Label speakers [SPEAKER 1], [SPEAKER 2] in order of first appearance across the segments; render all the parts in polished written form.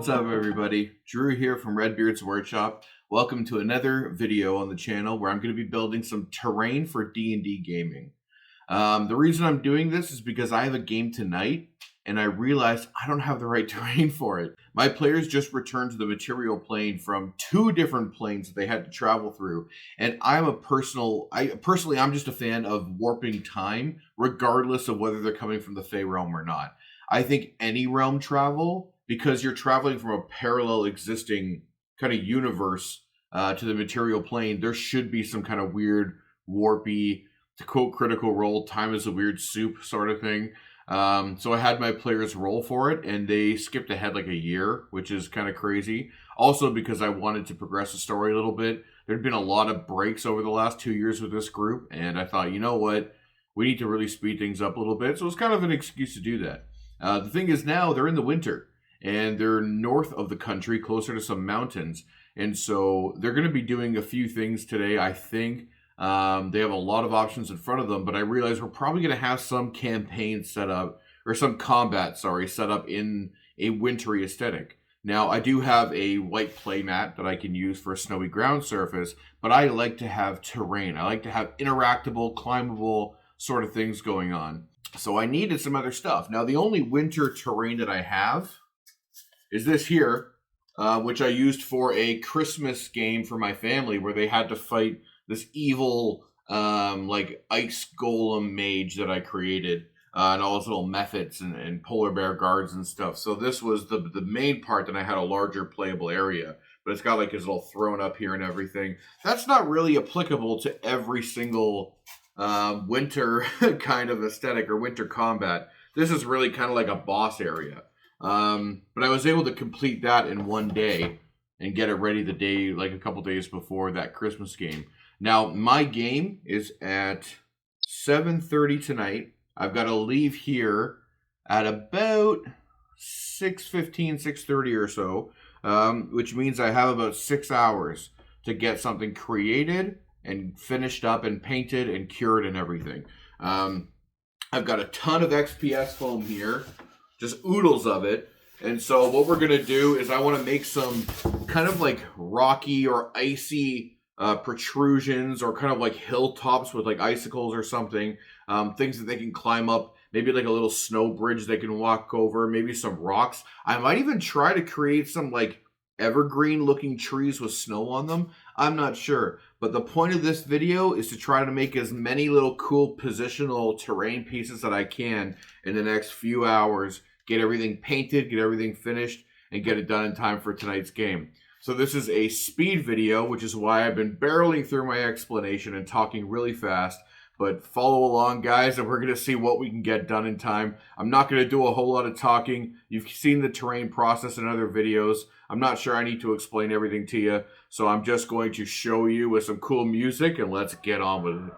[SPEAKER 1] What's up, everybody? Drew here from Redbeard's Workshop. Welcome to another video on the channel where I'm going to be building some terrain for D&D gaming. The reason I'm doing this is because I have a game tonight and I realized I don't have the right terrain for it. My players just returned to the material plane from 2 different planes that they had to travel through, and I'm just a fan of warping time regardless of whether they're coming from the Fey realm or not. I think any realm travel, because you're traveling from a parallel existing kind of universe to the material plane, there should be some kind of weird, warpy, to quote Critical Role, time is a weird soup sort of thing. So I had my players roll for it, and they skipped ahead like a year, which is kind of crazy. Also because I wanted to progress the story a little bit. There'd been a lot of breaks over the last 2 years with this group, and I thought, you know what? We need to really speed things up a little bit. So it's kind of an excuse to do that. The thing is now they're in the winter, and they're north of the country, closer to some mountains. And so they're going to be doing a few things today, I think. They have a lot of options in front of them, but I realize we're probably going to have some campaign set up, or some combat, set up in a wintry aesthetic. Now, I do have a white playmat that I can use for a snowy ground surface, but I like to have terrain. I like to have interactable, climbable sort of things going on. So I needed some other stuff. Now, the only winter terrain that I have is this here, which I used for a Christmas game for my family where they had to fight this evil, like ice golem mage that I created, and all his little methods and polar bear guards and stuff. So this was the main part that I had a larger playable area, but it's got like his little throne up here and everything. That's not really applicable to every single winter kind of aesthetic or winter combat. This is really kind of like a boss area. But I was able to complete that in one day and get it ready the day, like a couple days before that Christmas game. Now, my game is at 7:30 tonight. I've got to leave here at about 6:15, 6:30 or so, which means I have about 6 hours to get something created and finished up and painted and cured and everything. I've got a ton of XPS foam here, just oodles of it. And so what we're going to do is I want to make some kind of like rocky or icy protrusions, or kind of like hilltops with like icicles or something, things that they can climb up, maybe like a little snow bridge they can walk over, maybe some rocks. I might even try to create some like evergreen looking trees with snow on them. I'm not sure, but the point of this video is to try to make as many little cool positional terrain pieces that I can in the next few hours, get everything painted, get everything finished, and get it done in time for tonight's game. So this is a speed video, which is why I've been barreling through my explanation and talking really fast. But follow along, guys, and we're going to see what we can get done in time. I'm not going to do a whole lot of talking. You've seen the terrain process in other videos. I'm not sure I need to explain everything to you. So I'm just going to show you with some cool music, and let's get on with it.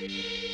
[SPEAKER 1] Wish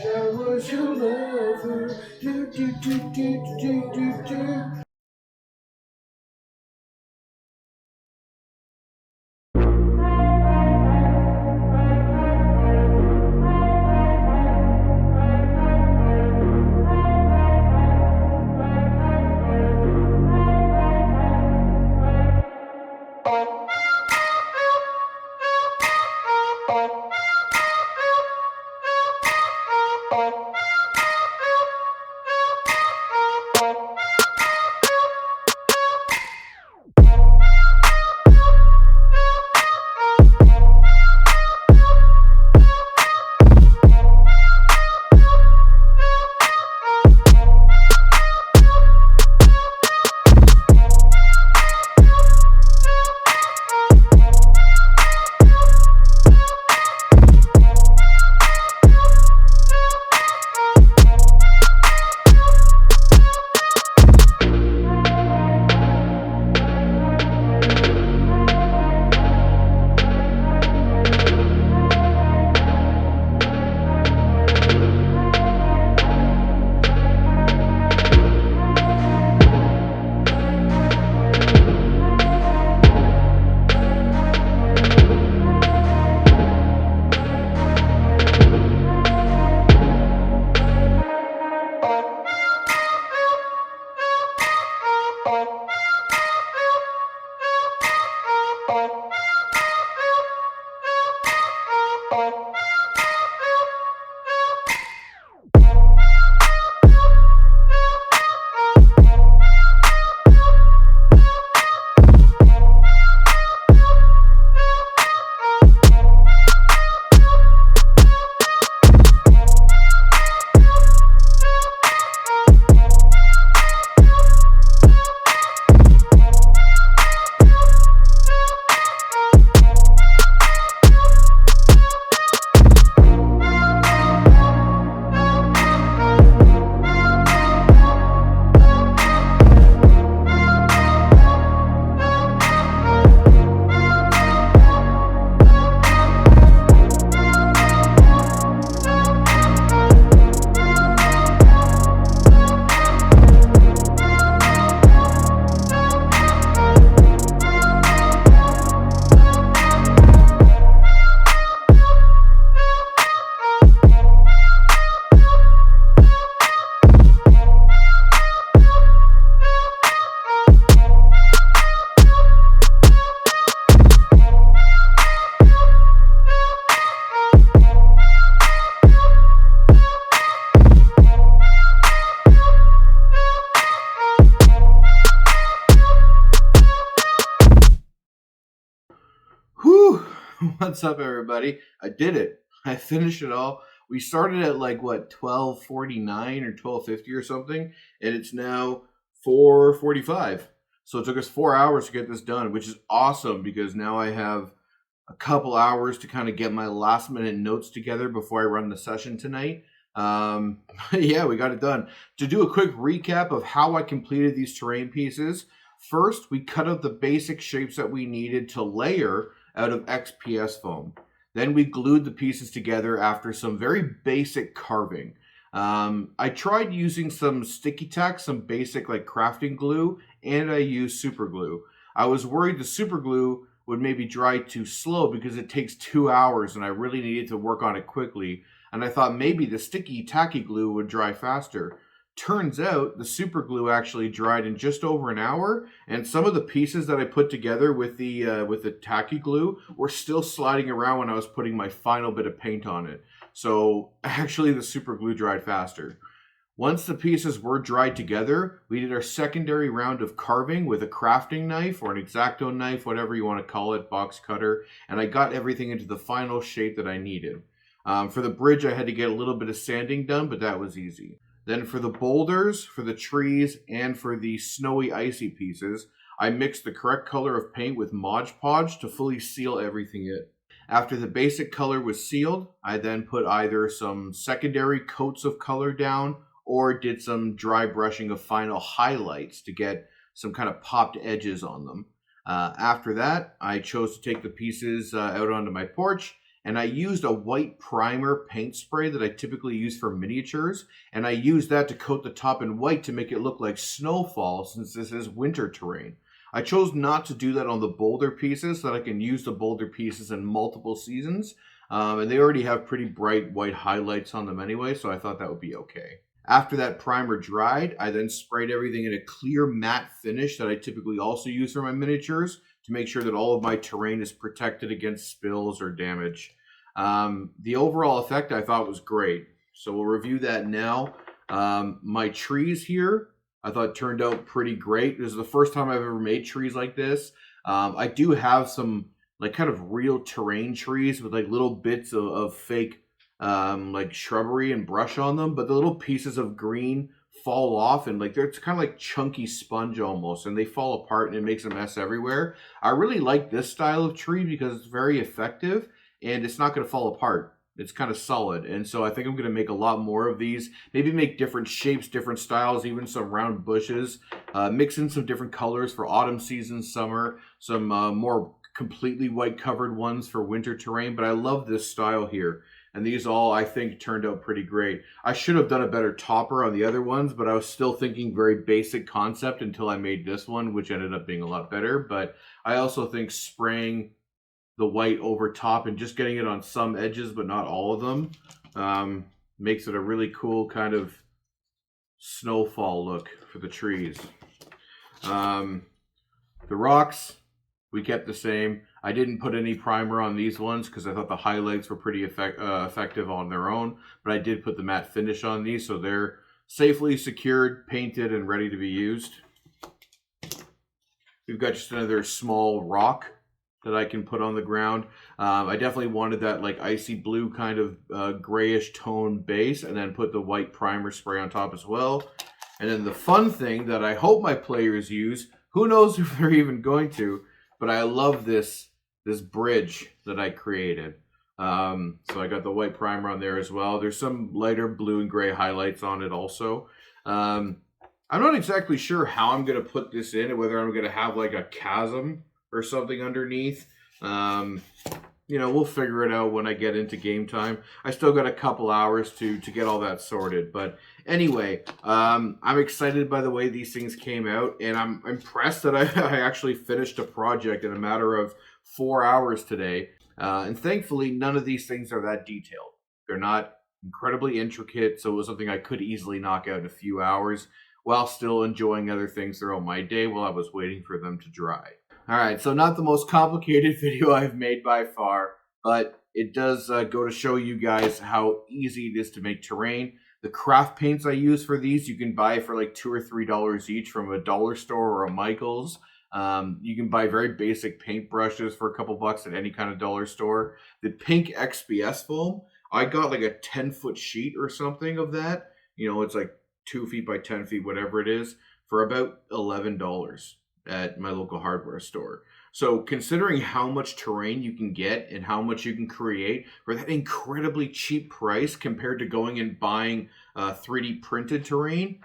[SPEAKER 1] I was your lover. Do, do, do, do, do, do, do. What's up, everybody? I did it. I finished it all. We started at like what 12:49 or 12:50 or something, and it's now 4:45. So it took us 4 hours to get this done, which is awesome because now I have a couple hours to kind of get my last minute notes together before I run the session tonight. Yeah, we got it done. To do a quick recap of how I completed these terrain pieces, first we cut out the basic shapes that we needed to layer out of XPS foam. Then we glued the pieces together after some very basic carving. I tried using some sticky tack, some basic like crafting glue, and I used super glue. I was worried the super glue would maybe dry too slow because it takes 2 hours and I really needed to work on it quickly. And I thought maybe the sticky tacky glue would dry faster. Turns out the super glue actually dried in just over an hour, and some of the pieces that I put together with the tacky glue were still sliding around when I was putting my final bit of paint on it. So actually the super glue dried faster. Once the pieces were dried together, we did our secondary round of carving with a crafting knife or an X-Acto knife, whatever you want to call it, box cutter, and I got everything into the final shape that I needed. For the bridge, I had to get a little bit of sanding done, but that was easy. Then for the boulders, for the trees, and for the snowy, icy pieces, I mixed the correct color of paint with Mod Podge to fully seal everything in. After the basic color was sealed, I then put either some secondary coats of color down or did some dry brushing of final highlights to get some kind of popped edges on them. After that, I chose to take the pieces out onto my porch, and I used a white primer paint spray that I typically use for miniatures, and I used that to coat the top in white to make it look like snowfall since this is winter terrain. I chose not to do that on the boulder pieces so that I can use the boulder pieces in multiple seasons, and they already have pretty bright white highlights on them anyway, so I thought that would be okay. After that primer dried, I then sprayed everything in a clear matte finish that I typically also use for my miniatures to make sure that all of my terrain is protected against spills or damage. The overall effect I thought was great. So we'll review that now. My trees here, I thought turned out pretty great. This is the first time I've ever made trees like this. I do have some like kind of real terrain trees with like little bits of fake like shrubbery and brush on them, but the little pieces of green fall off and like it's kind of like chunky sponge almost, and they fall apart and it makes a mess everywhere. I really like this style of tree because it's very effective and it's not going to fall apart. It's kind of solid, and so I think I'm going to make a lot more of these. Maybe make different shapes, different styles, even some round bushes. Mix in some different colors for autumn season, summer. Some more completely white covered ones for winter terrain. But I love this style here. And these all, I think, turned out pretty great. I should have done a better topper on the other ones, but I was still thinking very basic concept until I made this one, which ended up being a lot better. But I also think spraying the white over top and just getting it on some edges, but not all of them, makes it a really cool kind of snowfall look for the trees. The rocks, we kept the same. I didn't put any primer on these ones because I thought the highlights were pretty effective on their own, but I did put the matte finish on these, so they're safely secured, painted, and ready to be used. We've got just another small rock that I can put on the ground. I definitely wanted that like icy blue kind of grayish tone base, and then put the white primer spray on top as well. And then the fun thing that I hope my players use, who knows if they're even going to, but I love this bridge that I created. So I got the white primer on there as well. There's some lighter blue and gray highlights on it also. I'm not exactly sure how I'm going to put this in, whether I'm going to have like a chasm or something underneath. You know, we'll figure it out when I get into game time. I still got a couple hours to get all that sorted. But anyway, I'm excited by the way these things came out, and I'm impressed that I actually finished a project in a matter of 4 hours today. And thankfully, none of these things are that detailed. They're not incredibly intricate, so it was something I could easily knock out in a few hours while still enjoying other things throughout my day while I was waiting for them to dry. All right, so not the most complicated video I've made by far, but it does go to show you guys how easy it is to make terrain. The craft paints I use for these, you can buy for like $2 or $3 each from a dollar store or a Michael's. You can buy very basic paint brushes for a couple bucks at any kind of dollar store. The pink XPS foam, I got like a 10-foot sheet or something of that. You know, it's like 2 feet by 10 feet, whatever it is, for about $11 at my local hardware store. So considering how much terrain you can get and how much you can create for that incredibly cheap price compared to going and buying 3D printed terrain,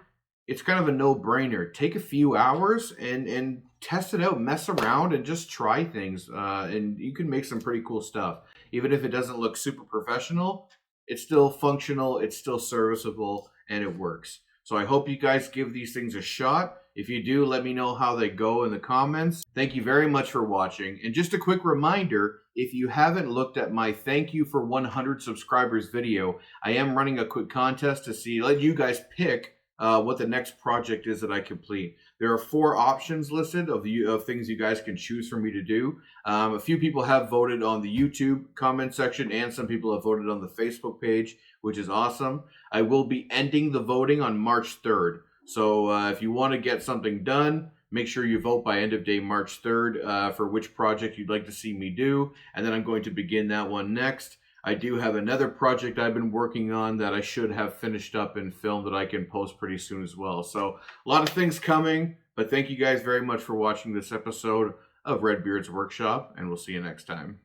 [SPEAKER 1] it's kind of a no-brainer. Take a few hours and test it out, mess around, and just try things. And you can make some pretty cool stuff. Even if it doesn't look super professional, it's still functional, it's still serviceable, and it works. So I hope you guys give these things a shot. If you do, let me know how they go in the comments. Thank you very much for watching. And just a quick reminder, if you haven't looked at my thank you for 100 subscribers video, I am running a quick contest to let you guys pick what the next project is that I complete. There are 4 options listed of things you guys can choose for me to do. A few people have voted on the YouTube comment section, and some people have voted on the Facebook page, which is awesome. I will be ending the voting on March 3rd. So if you want to get something done, make sure you vote by end of day March 3rd for which project you'd like to see me do. And then I'm going to begin that one next. I do have another project I've been working on that I should have finished up and filmed that I can post pretty soon as well. So a lot of things coming, but thank you guys very much for watching this episode of Redbeard's Workshop, and we'll see you next time.